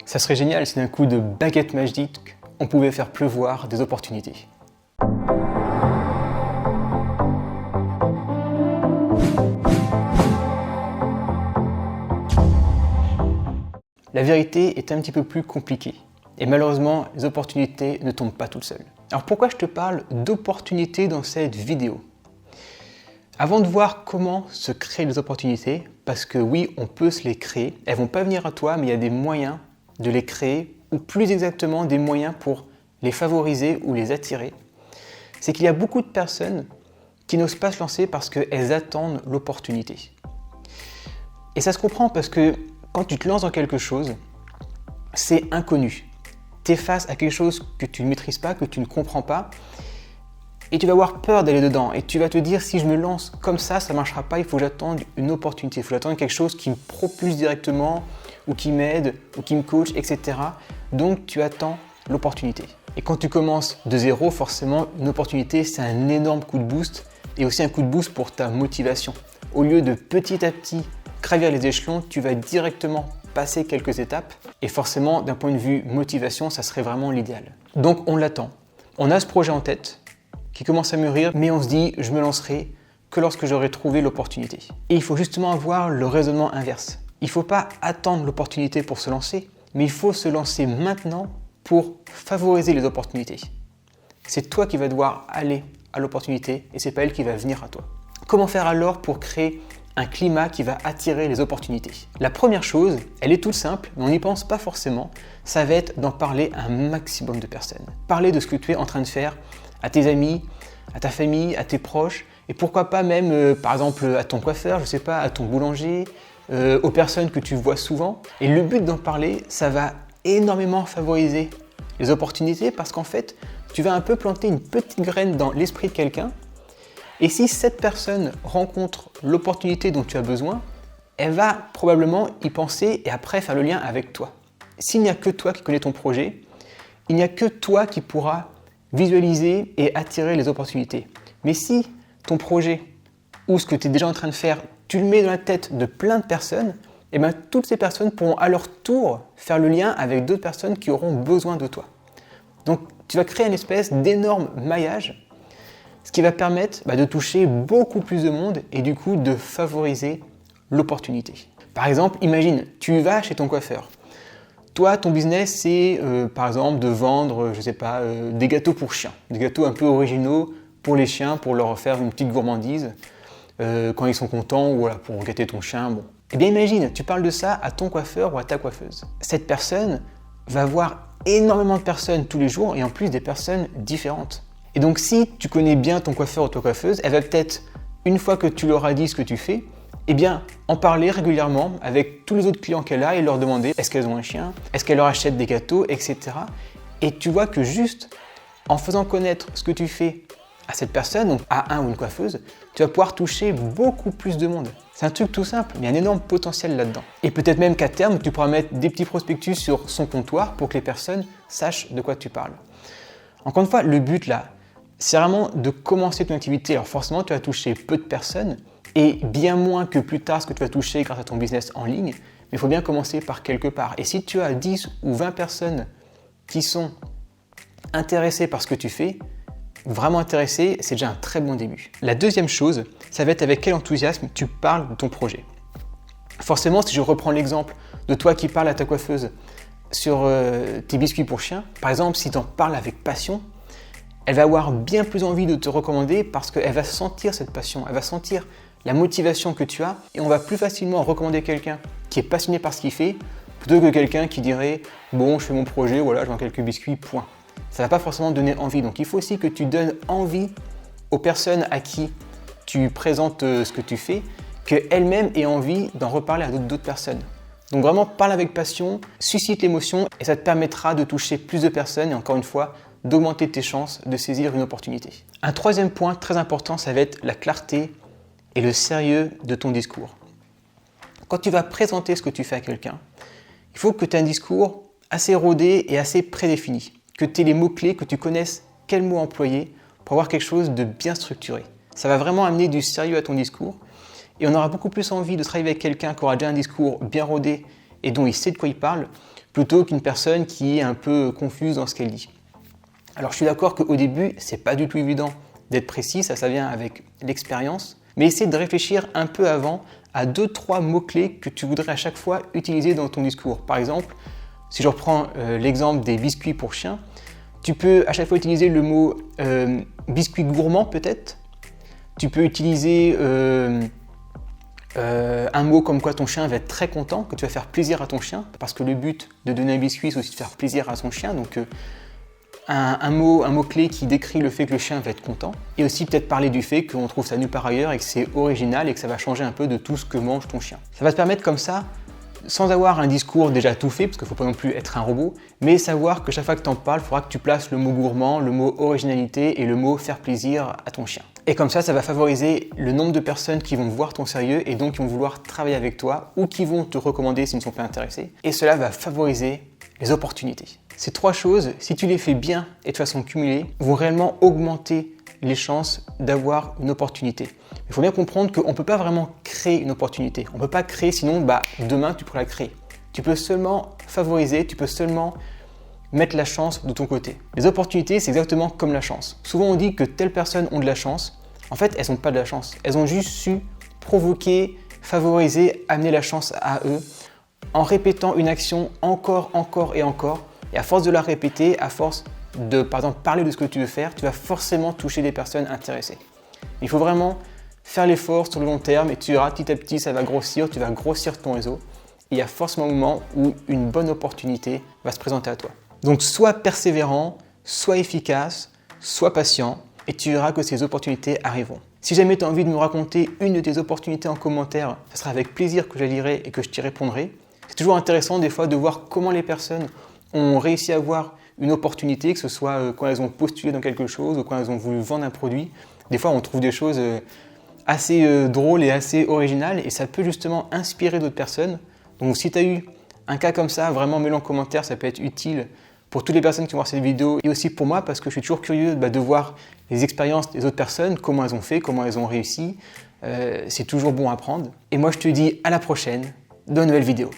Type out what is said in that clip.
Ça serait génial si d'un coup de baguette magique, on pouvait faire pleuvoir des opportunités. La vérité est un petit peu plus compliquée. Et malheureusement, les opportunités ne tombent pas toutes seules. Alors pourquoi je te parle d'opportunités dans cette vidéo? Avant de voir comment se créer les opportunités, parce que oui, on peut se les créer, elles ne vont pas venir à toi, mais il y a des moyens de les créer, ou plus exactement des moyens pour les favoriser ou les attirer. C'est qu'il y a beaucoup de personnes qui n'osent pas se lancer parce qu'elles attendent l'opportunité. Et ça se comprend parce que quand tu te lances dans quelque chose, c'est inconnu. Tu es face à quelque chose que tu ne maîtrises pas, que tu ne comprends pas, et tu vas avoir peur d'aller dedans. Et tu vas te dire, si je me lance comme ça ne marchera pas, il faut que j'attende une opportunité, il faut que j'attende quelque chose qui me propulse directement, ou qui m'aide, ou qui me coach, etc. Donc tu attends l'opportunité. Et quand tu commences de zéro, forcément, une opportunité, c'est un énorme coup de boost, et aussi un coup de boost pour ta motivation. Au lieu de petit à petit gravir les échelons, tu vas directement passer quelques étapes, et forcément, d'un point de vue motivation, ça serait vraiment l'idéal. Donc on l'attend. On a ce projet en tête, qui commence à mûrir, mais on se dit, je me lancerai que lorsque j'aurai trouvé l'opportunité. Et il faut justement avoir le raisonnement inverse. Il ne faut pas attendre l'opportunité pour se lancer, mais il faut se lancer maintenant pour favoriser les opportunités. C'est toi qui vas devoir aller à l'opportunité et c'est pas elle qui va venir à toi. Comment faire alors pour créer un climat qui va attirer les opportunités? La première chose, elle est toute simple, mais on n'y pense pas forcément, ça va être d'en parler à un maximum de personnes. Parler de ce que tu es en train de faire à tes amis, à ta famille, à tes proches, et pourquoi pas même, par exemple, à ton coiffeur, je sais pas, à ton boulanger, aux personnes que tu vois souvent. Et le but d'en parler, ça va énormément favoriser les opportunités parce qu'en fait, tu vas un peu planter une petite graine dans l'esprit de quelqu'un. Et si cette personne rencontre l'opportunité dont tu as besoin, elle va probablement y penser et après faire le lien avec toi. S'il n'y a que toi qui connais ton projet, il n'y a que toi qui pourras visualiser et attirer les opportunités. Mais si ton projet ou ce que tu es déjà en train de faire, tu le mets dans la tête de plein de personnes, et bien toutes ces personnes pourront à leur tour faire le lien avec d'autres personnes qui auront besoin de toi. Donc tu vas créer une espèce d'énorme maillage, ce qui va permettre de toucher beaucoup plus de monde et du coup de favoriser l'opportunité. Par exemple, imagine, tu vas chez ton coiffeur. Toi, ton business, c'est par exemple de vendre, je sais pas, des gâteaux pour chiens, des gâteaux un peu originaux pour les chiens, pour leur faire une petite gourmandise quand ils sont contents ou voilà, pour gâter ton chien. Bon. Eh bien, imagine, tu parles de ça à ton coiffeur ou à ta coiffeuse. Cette personne va voir énormément de personnes tous les jours et en plus des personnes différentes. Et donc, si tu connais bien ton coiffeur ou ta coiffeuse, elle va peut-être, une fois que tu leur as dit ce que tu fais, eh bien, en parler régulièrement avec tous les autres clients qu'elle a et leur demander est-ce qu'elles ont un chien, est-ce qu'elle leur achète des gâteaux, etc. Et tu vois que juste en faisant connaître ce que tu fais à cette personne, donc à un ou une coiffeuse, tu vas pouvoir toucher beaucoup plus de monde. C'est un truc tout simple, mais il y a un énorme potentiel là-dedans. Et peut-être même qu'à terme, tu pourras mettre des petits prospectus sur son comptoir pour que les personnes sachent de quoi tu parles. Encore une fois, le but là, c'est vraiment de commencer ton activité. Alors forcément, tu vas toucher peu de personnes, et bien moins que plus tard ce que tu vas toucher grâce à ton business en ligne, mais il faut bien commencer par quelque part. Et si tu as 10 ou 20 personnes qui sont intéressées par ce que tu fais, vraiment intéressées, c'est déjà un très bon début. La deuxième chose, ça va être avec quel enthousiasme tu parles de ton projet. Forcément, si je reprends l'exemple de toi qui parles à ta coiffeuse sur tes biscuits pour chiens, par exemple, si tu en parles avec passion, elle va avoir bien plus envie de te recommander parce qu'elle va sentir cette passion, elle va sentir la motivation que tu as et on va plus facilement recommander quelqu'un qui est passionné par ce qu'il fait plutôt que quelqu'un qui dirait « bon, je fais mon projet, voilà, je vends quelques biscuits, point ». Ça ne va pas forcément donner envie. Donc il faut aussi que tu donnes envie aux personnes à qui tu présentes ce que tu fais, qu'elles-mêmes aient envie d'en reparler à d'autres personnes. Donc vraiment, parle avec passion, suscite l'émotion et ça te permettra de toucher plus de personnes et encore une fois, d'augmenter tes chances de saisir une opportunité. Un troisième point très important, ça va être la clarté et le sérieux de ton discours. Quand tu vas présenter ce que tu fais à quelqu'un, il faut que tu aies un discours assez rodé et assez prédéfini, que tu aies les mots-clés, que tu connaisses quels mots employer pour avoir quelque chose de bien structuré. Ça va vraiment amener du sérieux à ton discours et on aura beaucoup plus envie de travailler avec quelqu'un qui aura déjà un discours bien rodé et dont il sait de quoi il parle, plutôt qu'une personne qui est un peu confuse dans ce qu'elle dit. Alors je suis d'accord qu'au début, c'est pas du tout évident d'être précis, ça vient avec l'expérience, mais essaie de réfléchir un peu avant à 2-3 mots-clés que tu voudrais à chaque fois utiliser dans ton discours. Par exemple, si je reprends l'exemple des biscuits pour chiens, tu peux à chaque fois utiliser le mot biscuit gourmand peut-être. Tu peux utiliser un mot comme quoi ton chien va être très content, que tu vas faire plaisir à ton chien, parce que le but de donner un biscuit, c'est aussi de faire plaisir à son chien. Donc un mot-clé qui décrit le fait que le chien va être content. Et aussi peut-être parler du fait qu'on trouve ça nulle part ailleurs et que c'est original et que ça va changer un peu de tout ce que mange ton chien. Ça va te permettre comme ça, sans avoir un discours déjà tout fait, parce qu'il ne faut pas non plus être un robot, mais savoir que chaque fois que tu en parles, il faudra que tu places le mot gourmand, le mot originalité et le mot faire plaisir à ton chien. Et comme ça va favoriser le nombre de personnes qui vont voir ton sérieux et donc qui vont vouloir travailler avec toi ou qui vont te recommander s'ils ne sont pas intéressés. Et cela va favoriser les opportunités. Ces 3 choses, si tu les fais bien et de façon cumulée, vont réellement augmenter les chances d'avoir une opportunité. Il faut bien comprendre qu'on ne peut pas vraiment créer une opportunité. On ne peut pas créer, sinon demain tu pourras la créer. Tu peux seulement favoriser, tu peux seulement mettre la chance de ton côté. Les opportunités, c'est exactement comme la chance. Souvent on dit que telles personnes ont de la chance. En fait, elles n'ont pas de la chance. Elles ont juste su provoquer, favoriser, amener la chance à eux en répétant une action encore et encore. Et à force de la répéter, à force de, par exemple, parler de ce que tu veux faire, tu vas forcément toucher des personnes intéressées. Il faut vraiment faire l'effort sur le long terme et tu verras petit à petit, ça va grossir, tu vas grossir ton réseau. Et il y a forcément un moment où une bonne opportunité va se présenter à toi. Donc sois persévérant, sois efficace, sois patient et tu verras que ces opportunités arriveront. Si jamais tu as envie de me raconter une de tes opportunités en commentaire, ce sera avec plaisir que je la lirai et que je t'y répondrai. C'est toujours intéressant des fois de voir comment les personnes ont réussi à avoir une opportunité, que ce soit quand elles ont postulé dans quelque chose ou quand elles ont voulu vendre un produit. Des fois, on trouve des choses assez drôles et assez originales et ça peut justement inspirer d'autres personnes. Donc si tu as eu un cas comme ça, vraiment mets-le en commentaire, ça peut être utile pour toutes les personnes qui vont voir cette vidéo et aussi pour moi parce que je suis toujours curieux de voir les expériences des autres personnes, comment elles ont fait, comment elles ont réussi. C'est toujours bon à apprendre. Et moi, je te dis à la prochaine dans une nouvelle vidéo.